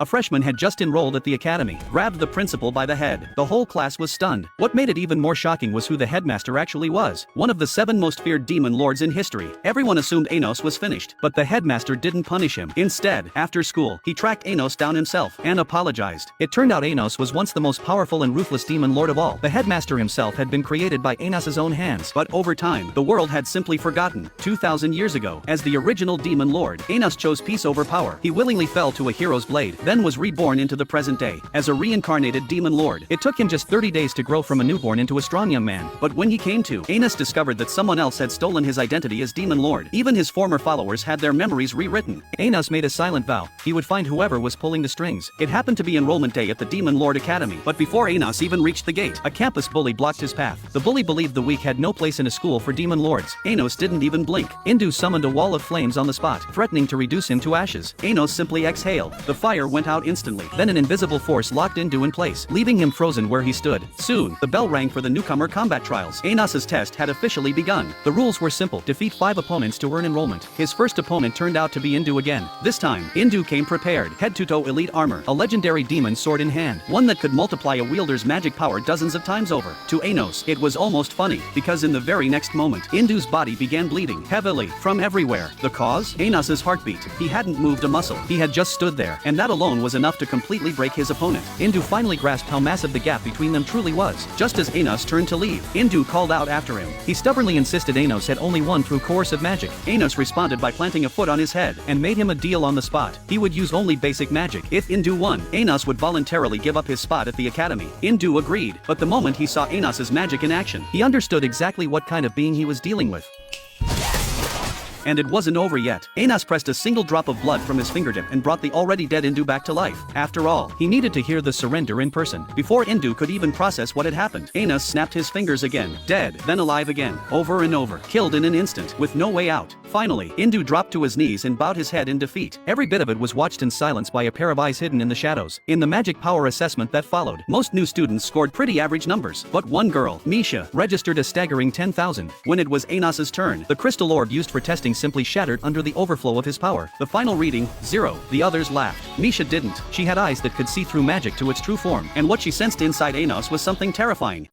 A freshman had just enrolled at the academy, grabbed the principal by the head. The whole class was stunned. What made it even more shocking was who the headmaster actually was. One of the 7 most feared demon lords in history. Everyone assumed Anos was finished, but the headmaster didn't punish him. Instead, after school, he tracked Anos down himself and apologized. It turned out Anos was once the most powerful and ruthless demon lord of all. The headmaster himself had been created by Anos's own hands, but over time, the world had simply forgotten. 2,000 years ago, as the original demon lord, Anos chose peace over power. He willingly fell to a hero's blade, then was reborn into the present day as a reincarnated demon lord. It took him just 30 days to grow from a newborn into a strong young man, but when he came to, Anos discovered that someone else had stolen his identity as demon lord. Even his former followers had their memories rewritten. Anos made a silent vow. He would find whoever was pulling the strings. It happened to be enrollment day at the Demon Lord Academy, but before Anos even reached the gate, a campus bully blocked his path. The bully believed the weak had no place in a school for demon lords. Anos didn't even blink. Indu summoned a wall of flames on the spot, threatening to reduce him to ashes. Anos simply exhaled. The fire went out instantly. Then an invisible force locked Indu in place, leaving him frozen where he stood. Soon, the bell rang for the newcomer combat trials. Anos's test had officially begun. The rules were simple: defeat 5 opponents to earn enrollment. His first opponent turned out to be Indu again. This time, Indu came prepared, head-to-toe elite armor, a legendary demon sword in hand, one that could multiply a wielder's magic power dozens of times over. To Anos, it was almost funny, because in the very next moment, Indu's body began bleeding heavily from everywhere. The cause? Anos's heartbeat. He hadn't moved a muscle. He had just stood there, and that alone was enough to completely break his opponent. Indu finally grasped how massive the gap between them truly was. Just as Anos turned to leave, Indu called out after him. He stubbornly insisted Anos had only won through coercive magic. Anos responded by planting a foot on his head, and made him a deal on the spot. He would use only basic magic. If Indu won, Anos would voluntarily give up his spot at the academy. Indu agreed, but the moment he saw Anos's magic in action, he understood exactly what kind of being he was dealing with. And it wasn't over yet. Anos pressed a single drop of blood from his fingertip and brought the already dead Indu back to life. After all, he needed to hear the surrender in person. Before Indu could even process what had happened, Anos snapped his fingers again. Dead, then alive again. Over and over. Killed in an instant, with no way out. Finally, Indu dropped to his knees and bowed his head in defeat. Every bit of it was watched in silence by a pair of eyes hidden in the shadows. In the magic power assessment that followed, most new students scored pretty average numbers. But one girl, Misha, registered a staggering 10,000. When it was Anos's turn, the crystal orb used for testing simply shattered under the overflow of his power. The final reading, 0. The others laughed. Misha didn't. She had eyes that could see through magic to its true form, and what she sensed inside Anos was something terrifying.